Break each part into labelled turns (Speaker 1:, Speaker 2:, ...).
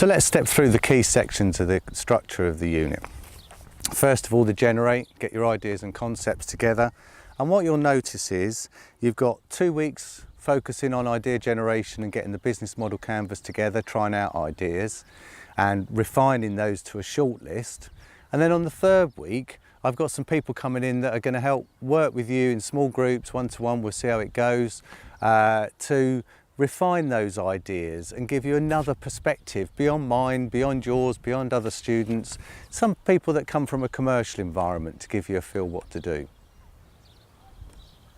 Speaker 1: So let's step through the key sections of the structure of the unit. First of all, the generate, get your ideas and concepts together. And what you'll notice is you've got 2 weeks focusing on idea generation and getting the business model canvas together, trying out ideas and refining those to a short list. And then on the third week, I've got some people coming in that are going to help work with you in small groups, one-to-one, we'll see how it goes, to refine those ideas and give you another perspective beyond mine, beyond yours, beyond other students, some people that come from a commercial environment to give you a feel what to do.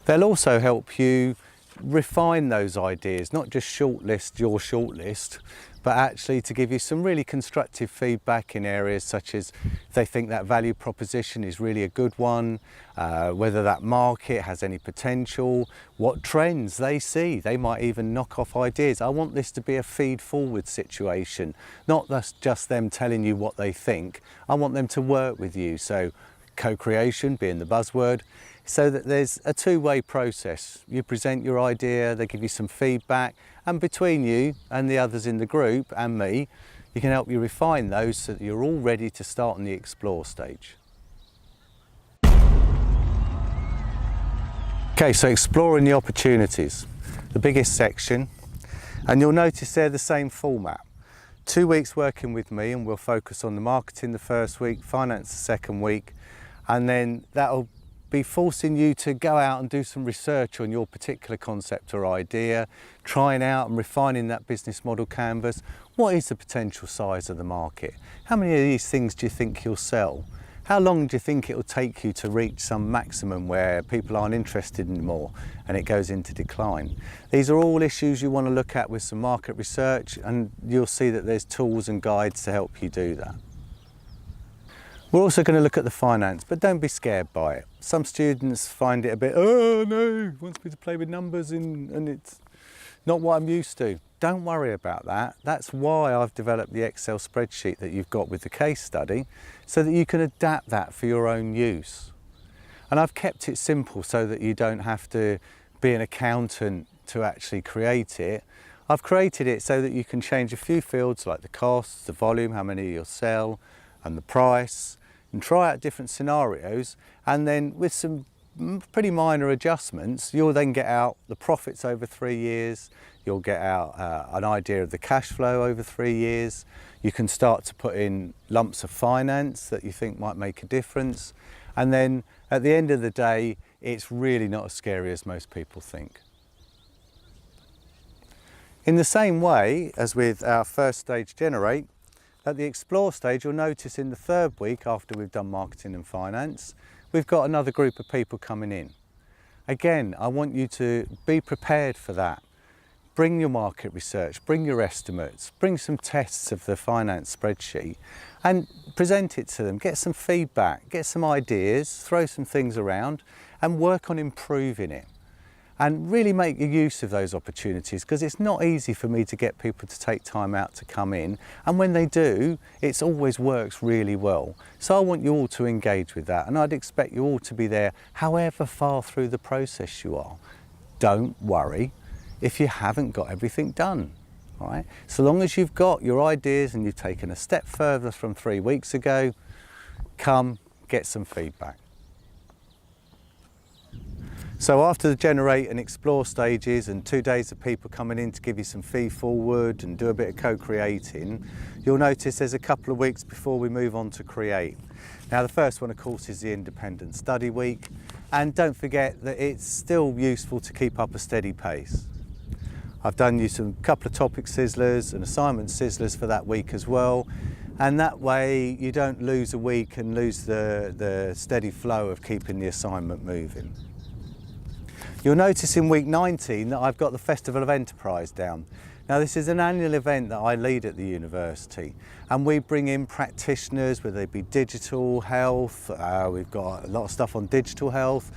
Speaker 1: They'll also help you refine those ideas, not just shortlist your shortlist, but actually to give you some really constructive feedback in areas such as if they think that value proposition is really a good one, whether that market has any potential, what trends they see. They might even knock off ideas. I want this to be a feed forward situation, not just them telling you what they think. I want them to work with you. So co-creation being the buzzword, so that there's a two-way process. You present your idea, they give you some feedback, and between you and the others in the group and me, you can help you refine those so that you're all ready to start on the explore stage. Okay, so exploring the opportunities, the biggest section, and you'll notice they're the same format. 2 weeks working with me, and we'll focus on the marketing the first week, finance the second week, and then that'll be forcing you to go out and do some research on your particular concept or idea, trying out and refining that business model canvas. What is the potential size of the market? How many of these things do you think you'll sell? How long do you think it will take you to reach some maximum where people aren't interested anymore and it goes into decline? These are all issues you want to look at with some market research, and you'll see that there's tools and guides to help you do that. We're also going to look at the finance, but don't be scared by it. Some students find it a bit, oh no, wants me to play with numbers and it's not what I'm used to. Don't worry about that. That's why I've developed the Excel spreadsheet that you've got with the case study, so that you can adapt that for your own use. And I've kept it simple so that you don't have to be an accountant to actually create it. I've created it so that you can change a few fields like the costs, the volume, how many you'll sell, and the price, and try out different scenarios, and then with some pretty minor adjustments, you'll then get out the profits over 3 years, you'll get out an idea of the cash flow over 3 years, you can start to put in lumps of finance that you think might make a difference, and then at the end of the day, it's really not as scary as most people think. In the same way as with our first stage generate, at the explore stage, you'll notice in the third week after we've done marketing and finance, we've got another group of people coming in. Again, I want you to be prepared for that. Bring your market research, bring your estimates, bring some tests of the finance spreadsheet and present it to them. Get some feedback, get some ideas, throw some things around and work on improving it. And really make use of those opportunities, because it's not easy for me to get people to take time out to come in, and when they do, it always works really well. So I want you all to engage with that, and I'd expect you all to be there however far through the process you are. Don't worry if you haven't got everything done, all right? So long as you've got your ideas and you've taken a step further from 3 weeks ago, come get some feedback. So after the generate and explore stages and 2 days of people coming in to give you some feed forward and do a bit of co-creating, you'll notice there's a couple of weeks before we move on to create. Now the first one of course is the independent study week, and don't forget that it's still useful to keep up a steady pace. I've done you some couple of topic sizzlers and assignment sizzlers for that week as well, and that way you don't lose a week and lose the steady flow of keeping the assignment moving. You'll notice in week 19 that I've got the Festival of Enterprise down. Now this is an annual event that I lead at the university, and we bring in practitioners, whether they be digital health, we've got a lot of stuff on digital health,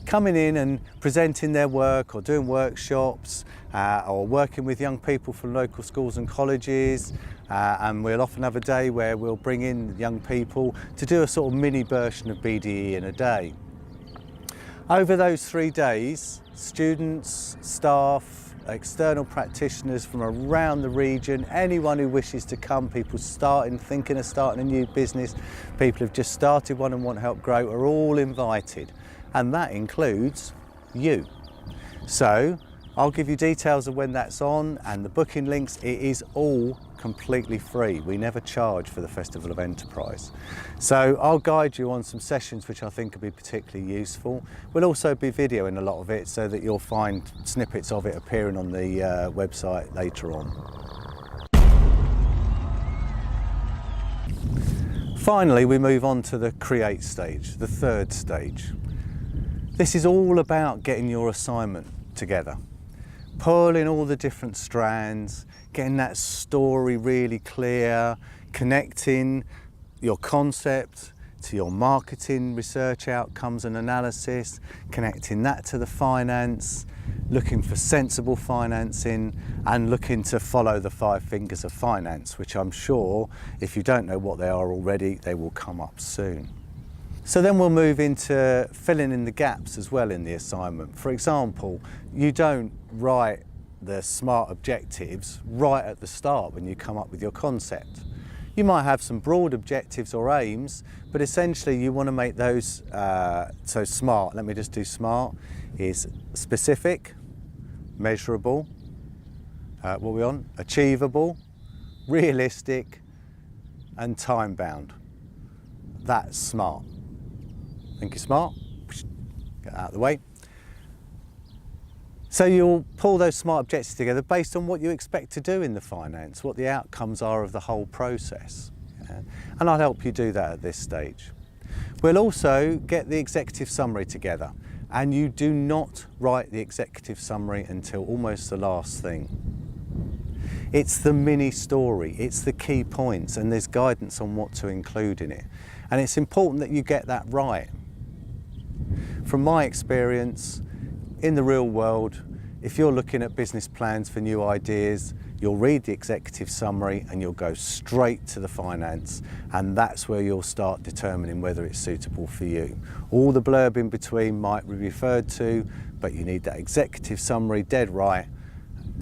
Speaker 1: coming in and presenting their work or doing workshops or working with young people from local schools and colleges, and we'll often have a day where we'll bring in young people to do a sort of mini version of BDE in a day. Over those 3 days, students, staff, external practitioners from around the region, anyone who wishes to come, people thinking of starting a new business, people who've just started one and want help grow, are all invited. And that includes you. So I'll give you details of when that's on and the booking links. It is all completely free. We never charge for the Festival of Enterprise. So I'll guide you on some sessions which I think will be particularly useful. We'll also be videoing a lot of it so that you'll find snippets of it appearing on the website later on. Finally, we move on to the create stage, the third stage. This is all about getting your assignment together, pulling all the different strands, getting that story really clear, connecting your concept to your marketing, research outcomes and analysis, connecting that to the finance, looking for sensible financing, and looking to follow the 5 fingers of finance, which I'm sure, if you don't know what they are already, they will come up soon. So then we'll move into filling in the gaps as well in the assignment. For example, you don't write the SMART objectives right at the start when you come up with your concept. You might have some broad objectives or aims, but essentially you want to make those, so SMART, let me just do SMART, is specific, measurable, what are we on? Achievable, realistic, and time-bound. That's SMART. Think you're smart? Get out of the way. So you'll pull those SMART objectives together based on what you expect to do in the finance, what the outcomes are of the whole process. Yeah? And I'll help you do that at this stage. We'll also get the executive summary together, and you do not write the executive summary until almost the last thing. It's the mini story, it's the key points, and there's guidance on what to include in it. And it's important that you get that right. From my experience, in the real world, if you're looking at business plans for new ideas, you'll read the executive summary and you'll go straight to the finance, and that's where you'll start determining whether it's suitable for you. All the blurb in between might be referred to, but you need that executive summary dead right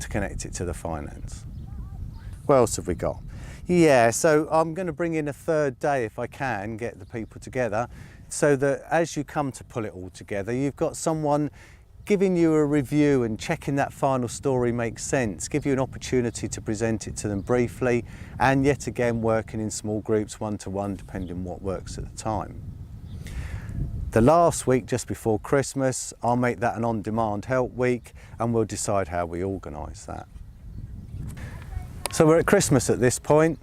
Speaker 1: to connect it to the finance. What else have we got? Yeah, so I'm going to bring in a third day if I can, get the people together, so that as you come to pull it all together, you've got someone giving you a review and checking that final story makes sense, give you an opportunity to present it to them briefly, and yet again working in small groups, one-to-one, depending on what works at the time. The last week, just before Christmas, I'll make that an on-demand help week, and we'll decide how we organise that. So we're at Christmas at this point.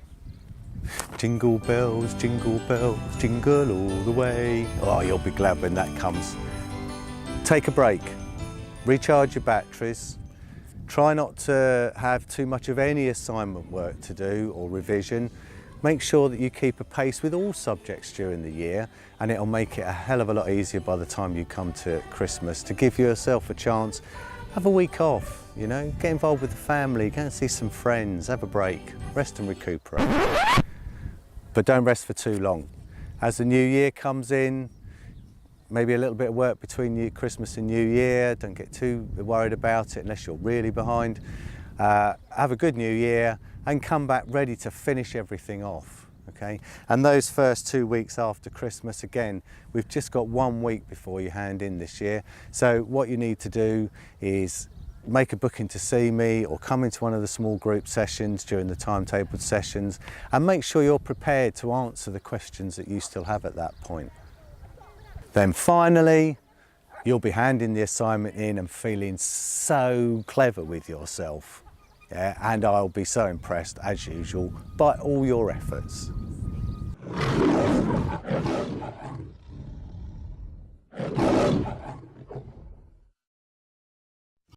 Speaker 1: Jingle bells, jingle all the way. Oh, you'll be glad when that comes. Take a break, recharge your batteries, try not to have too much of any assignment work to do or revision. Make sure that you keep a pace with all subjects during the year, and it'll make it a hell of a lot easier by the time you come to Christmas to give yourself a chance. Have a week off, you know, get involved with the family, go and see some friends, have a break, rest and recuperate. But don't rest for too long. As the new year comes in, maybe a little bit of work between Christmas and New Year, don't get too worried about it unless you're really behind. Have a good New Year and come back ready to finish everything off, okay? And those first 2 weeks after Christmas, again, we've just got 1 week before you hand in this year. So what you need to do is make a booking to see me or come into one of the small group sessions during the timetabled sessions, and make sure you're prepared to answer the questions that you still have at that point. Then finally, you'll be handing the assignment in and feeling so clever with yourself. Yeah, and I'll be so impressed, as usual, by all your efforts.